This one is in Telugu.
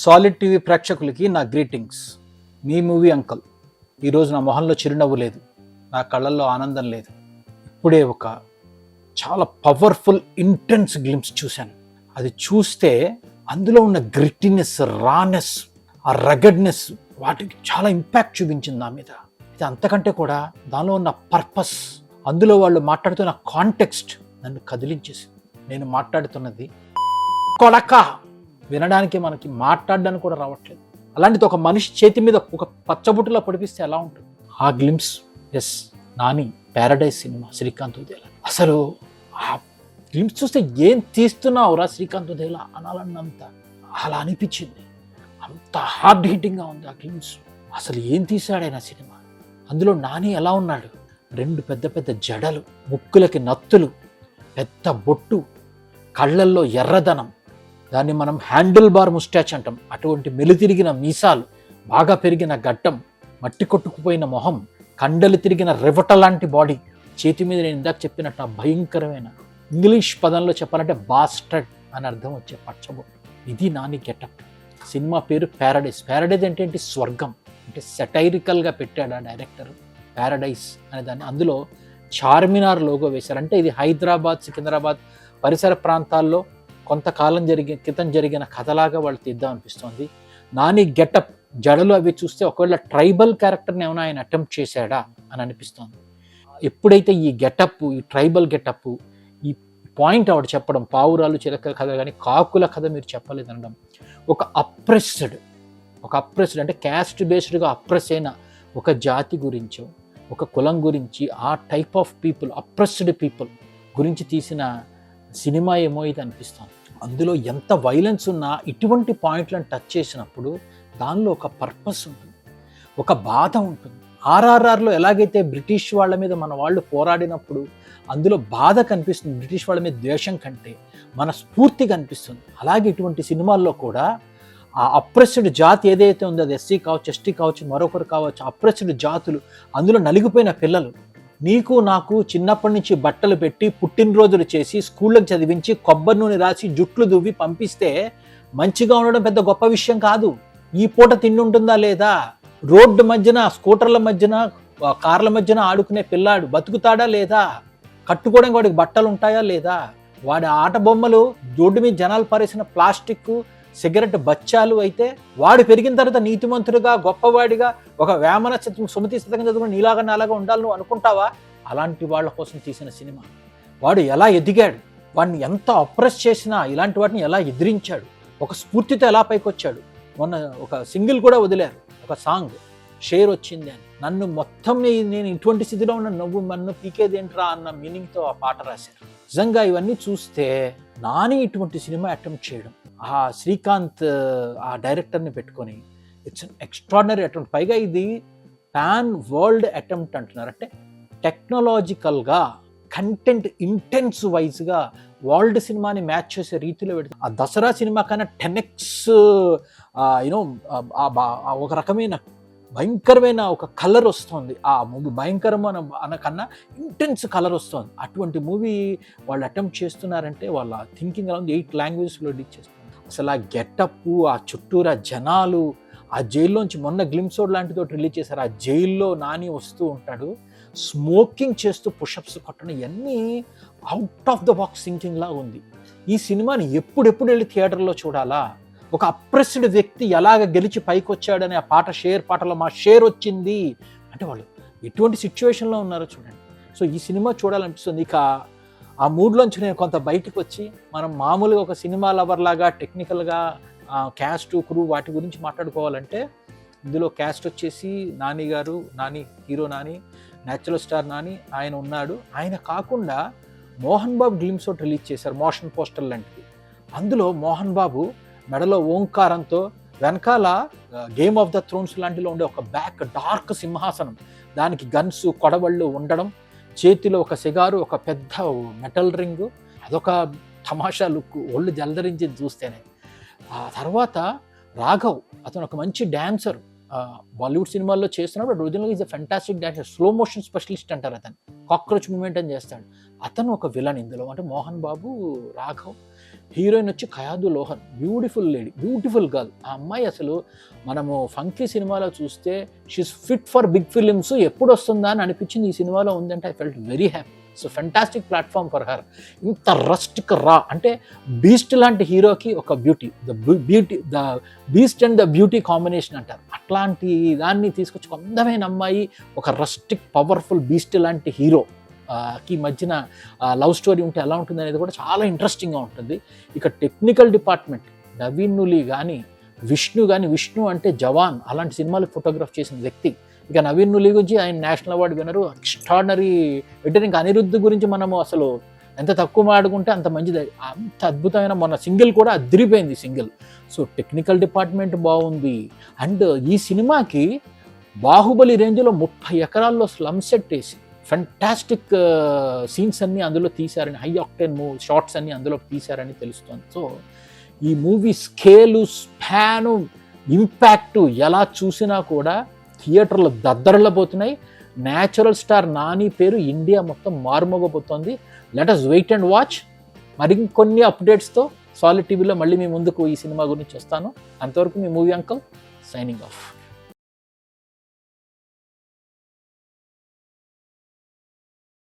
సాలిడ్ టీవీ ప్రేక్షకులకి నా గ్రీటింగ్స్. మీ మూవీ అంకల్. ఈరోజు నా మొహంలో చిరునవ్వు లేదు, నా కళ్ళల్లో ఆనందం లేదు. ఇప్పుడే ఒక చాలా పవర్ఫుల్ ఇంటెన్స్ గ్లింప్స్ చూశాను. అది చూస్తే అందులో ఉన్న గ్రిట్టినెస్, రానెస్, ఆ రగడ్నెస్ వాటికి చాలా ఇంపాక్ట్ చూపించింది నా మీద. ఇది అంతకంటే కూడా దానిలో ఉన్న పర్పస్, అందులో వాళ్ళు మాట్లాడుతున్న కాంటెక్స్ట్ నన్ను కదిలించేసింది. నేను మాట్లాడుతున్నది కొడక వినడానికి మనకి మాట్లాడడానికి కూడా రావట్లేదు. అలాంటిది ఒక మనిషి చేతి మీద ఒక పచ్చబుట్టులో పొడిపిస్తే ఎలా ఉంటుంది? ఆ గ్లింప్స్, ఎస్, నాని ప్యారడైజ్ సినిమా, శ్రీకాంత్ ఉదేలా. అసలు ఆ గ్లింప్స్ చూస్తే ఏం తీస్తున్నావురా శ్రీకాంత్ ఉదేలా అనాలన్నంత అలా అనిపించింది. అంత హార్డ్ హిట్టింగ్గా ఉంది ఆ గ్లింప్స్. అసలు ఏం తీశాడైనా సినిమా. అందులో నాని ఎలా ఉన్నాడు? రెండు పెద్ద పెద్ద జడలు, ముక్కులకి నత్తులు, పెద్ద బొట్టు, కళ్ళల్లో ఎర్రదనం, దాన్ని మనం హ్యాండిల్ బార్ ముస్టాచ్ అంటాం. అటువంటి మెలితిరిగిన మీసాలు, బాగా పెరిగిన గడ్డం, మట్టి కొట్టుకుపోయిన మొహం, కండలు తిరిగిన రివట లాంటి బాడీ, చేతి మీద నేను ఇందాక చెప్పినట్టు ఆ భయంకరమైన, ఇంగ్లీష్ పదంలో చెప్పాలంటే బాస్టర్డ్ అని అర్థం వచ్చే పచ్చబొట్టు. ఇది నాని గెటప్. సినిమా పేరు ప్యారడైజ్. ప్యారడైజ్ అంటే ఏంటి? స్వర్గం. అంటే సెటైరికల్గా పెట్టాడు ఆ డైరెక్టర్ ప్యారడైజ్ అనే దాన్ని. అందులో చార్మినార్ లోగో వేశారు. అంటే ఇది హైదరాబాద్, సికింద్రాబాద్ పరిసర ప్రాంతాల్లో కొంతకాలం క్రితం జరిగిన కథలాగా వాళ్ళు తీద్దాం అనిపిస్తోంది. నాని గెటప్, జడలు అవి చూస్తే ఒకవేళ ట్రైబల్ క్యారెక్టర్ని ఏమైనా ఆయన అటెంప్ట్ చేశాడా అని అనిపిస్తోంది. ఎప్పుడైతే ఈ గెటప్, ఈ ట్రైబల్ గెటప్, ఈ పాయింట్ ఆవిడ చెప్పడం, పావురాలు చిలకల కథ కానీ కాకుల కథ మీరు చెప్పలేదనడం, ఒక అప్రెస్డ్ అంటే క్యాస్ట్ బేస్డ్గా అప్రెస్ అయిన ఒక జాతి గురించో, ఒక కులం గురించి, ఆ type of people, oppressed people గురించి తీసిన సినిమా ఏమో ఇది అనిపిస్తుంది. అందులో ఎంత వైలెన్స్ ఉన్నా ఇటువంటి పాయింట్లను టచ్ చేసినప్పుడు దానిలో ఒక పర్పస్ ఉంటుంది, ఒక బాధ ఉంటుంది. ఆర్ఆర్ఆర్లో ఎలాగైతే బ్రిటిష్ వాళ్ళ మీద మన వాళ్ళు పోరాడినప్పుడు అందులో బాధ కనిపిస్తుంది, బ్రిటిష్ వాళ్ళ మీద ద్వేషం కంటే మన స్ఫూర్తి కనిపిస్తుంది. అలాగే ఇటువంటి సినిమాల్లో కూడా ఆ అప్రెస్డ్ జాతి ఏదైతే ఉందో, అది ఎస్సీ కావచ్చు, ఎస్టీ కావచ్చు, మరొకరు కావచ్చు, అప్రెస్డ్ జాతులు, అందులో నలిగిపోయిన పిల్లలు, నీకు నాకు చిన్నప్పటి నుంచి బట్టలు పెట్టి పుట్టినరోజులు చేసి స్కూళ్ళకి చదివించి కొబ్బరి నూనె రాసి జుట్లు దువ్వి పంపిస్తే మంచిగా ఉండడం పెద్ద గొప్ప విషయం కాదు. ఈ పూట తిండి ఉంటుందా లేదా? రోడ్డు మధ్యన, స్కూటర్ల మధ్యన, కార్ల మధ్యన ఆడుకునే పిల్లాడు బతుకుతాడా లేదా? కట్టుకోవడానికి వాడికి బట్టలు ఉంటాయా లేదా? వాడి ఆట బొమ్మలు, రోడ్డు మీద జనాలు పారేసిన ప్లాస్టిక్, సిగరెట్ బచ్చాలు అయితే వాడు పెరిగిన తర్వాత నీతిమంతుడిగా, గొప్పవాడిగా, ఒక వేమన సుమతి శతకం చదువుకుని నీలాగా నాలాగా ఉండాలి నువ్వు అనుకుంటావా? అలాంటి వాళ్ళ కోసం తీసిన సినిమా. వాడు ఎలా ఎదిగాడు, వాడిని ఎంత అప్రెస్ చేసినా ఇలాంటి వాటిని ఎలా ఎదిరించాడు, ఒక స్ఫూర్తితో ఎలా పైకొచ్చాడు. మొన్న ఒక సింగిల్ కూడా వదిలారు, ఒక సాంగ్ షేర్ వచ్చింది అని. నన్ను మొత్తం నేను ఇటువంటి స్థితిలో ఉన్న నువ్వు నన్ను పీకేదేంట్రా అన్న మీనింగ్తో ఆ పాట రాశారు. నిజంగా ఇవన్నీ చూస్తే నాని ఇటువంటి సినిమా అటెంప్ట్ చేయడం, ఆ శ్రీకాంత్ ఆ డైరెక్టర్ని పెట్టుకొని, ఇట్స్ అన్ ఎక్స్ట్రాడినరీ అటెంప్ట్. పైగా ఇది పాన్ వరల్డ్ అటెంప్ట్ అంటున్నారు. అంటే టెక్నాలజికల్గా, కంటెంట్ ఇంటెన్స్ వైజ్గా వరల్డ్ సినిమాని మ్యాచ్ చేసే రీతిలో పెడుతుంది. ఆ దసరా సినిమా కన్నా 10x ఒక రకమైన భయంకరమైన ఒక కలర్ వస్తుంది. ఆ మూవీ భయంకరమైన అనకన్నా ఇంటెన్స్ కలర్ వస్తుంది. అటువంటి మూవీ వాళ్ళు అటెంప్ట్ చేస్తున్నారంటే వాళ్ళ థింకింగ్ అలా ఉంది. 8 లాంగ్వేజెస్లో ఎడిట్ చేస్తున్నారు. అసలు ఆ గెటప్, ఆ చుట్టూరా జనాలు, ఆ జైల్లోంచి మొన్న గ్లింప్సోడ్ లాంటితో రిలీజ్ చేశారు. ఆ జైల్లో నాని వస్తూ ఉంటాడు, స్మోకింగ్ చేస్తూ పుషప్స్ కొట్టడం, ఇవన్నీ out of the box thinking లాగా ఉంది. ఈ సినిమాని ఎప్పుడెప్పుడు వెళ్ళి థియేటర్లో చూడాలా? ఒక అప్రెస్డ్ వ్యక్తి ఎలాగ గెలిచి పైకి వచ్చాడని ఆ పాట, షేర్ పాటలో మా షేర్ వచ్చింది అంటే వాళ్ళు ఎటువంటి సిచ్యువేషన్లో ఉన్నారో చూడండి. సో ఈ సినిమా చూడాలనిపిస్తుంది. ఇక ఆ మూడ్లోంచి నేను కొంత బయటకు వచ్చి, మనం మామూలుగా ఒక సినిమా లవర్ లాగా టెక్నికల్గా క్యాస్ట్, క్రూ వాటి గురించి మాట్లాడుకోవాలంటే, ఇందులో క్యాస్ట్ వచ్చేసి నాని గారు, hero Nani, natural star Nani ఆయన ఉన్నాడు. ఆయన కాకుండా మోహన్ బాబు గ్లిమ్స్ ఒకటి రిలీజ్ చేశారు, మోషన్ పోస్టర్ లాంటిది. అందులో మోహన్ బాబు మెడలో ఓంకారంతో, వెనకాల గేమ్ ఆఫ్ ద థ్రోన్స్ లాంటిలో ఉండే ఒక బ్యాక్ డార్క్ సింహాసనం, దానికి గన్స్, కొడవళ్ళు ఉండడం, చేతిలో ఒక సిగారు, ఒక పెద్ద మెటల్ రింగు, అదొక తమాషా లుక్, ఒళ్ళు జలధరించింది చూస్తేనే. ఆ తర్వాత రాఘవ్, అతను ఒక మంచి డ్యాన్సర్, బాలీవుడ్ సినిమాల్లో చేస్తున్నప్పుడు ఒరిజినల్గా is a fantastic dancer, slow motion specialist అంటారు అతను, కాక్రోచ్ మూమెంట్ అని చేస్తాడు. అతను ఒక విలన్ ఇందులో. అంటే మోహన్ బాబు, రాఘవ్, హీరోయిన్ వచ్చి Kayadu Lohar, beautiful lady, beautiful girl. ఆ అమ్మాయి అసలు మనము ఫంకీ సినిమాలో చూస్తే she's fit for big films, ఎప్పుడు వస్తుందా అని అనిపించింది. ఈ సినిమాలో ఉందంటే I felt very happy. So fantastic platform for her. ఇంత రస్టిక్ రా అంటే బీస్ట్ లాంటి హీరోకి ఒక beauty, the beast and the beauty combination అంటారు. అట్లాంటి దాన్ని తీసుకొచ్చి ఒక అందమైన అమ్మాయి, ఒక రస్టిక్ పవర్ఫుల్ బీస్ట్ లాంటి హీరో కి మధ్యన లవ్ స్టోరీ ఉంటే ఎలా ఉంటుంది అనేది కూడా చాలా ఇంట్రెస్టింగ్గా ఉంటుంది. ఇక టెక్నికల్ డిపార్ట్మెంట్ నవీన్ నులి కానీ విష్ణు అంటే జవాన్ అలాంటి సినిమాలు ఫోటోగ్రాఫ్ చేసిన వ్యక్తి. ఇక నవీన్ నులి గురించి ఆయన నేషనల్ అవార్డు వినరు, ఎక్స్ట్రాడనరీ ఎడిటర్. ఇంకా అనిరుద్ధ్ గురించి మనము అసలు ఎంత తక్కువ మాడుకుంటే అంత మంచిది. అంత అద్భుతమైన మొన్న సింగిల్ కూడా అదిరిపోయింది సింగిల్. సో టెక్నికల్ డిపార్ట్మెంట్ బాగుంది. అండ్ ఈ సినిమాకి బాహుబలి రేంజ్లో 30 ఎకరాల్లో స్లమ్ సెట్ వేసి ఫెంటాస్టిక్ సీన్స్ అన్నీ అందులో తీశారని, హై ఆక్టేన్ షార్ట్స్ అన్నీ అందులో తీశారని తెలుస్తుంది. సో ఈ మూవీ స్కేలు, స్పాను, ఇంపాక్టు ఎలా చూసినా కూడా థియేటర్లో దద్దరలబోతున్నాయి. న్యాచురల్ స్టార్ నాని పేరు ఇండియా మొత్తం మారుమోగబోతోంది. Let us wait and watch. మరికొన్ని అప్డేట్స్తో సాలిడ్ టీవీలో మళ్ళీ మీ ముందుకు ఈ సినిమా గురించి వస్తాను. అంతవరకు మీ మూవీ అంకల్ సైనింగ్ ఆఫ్.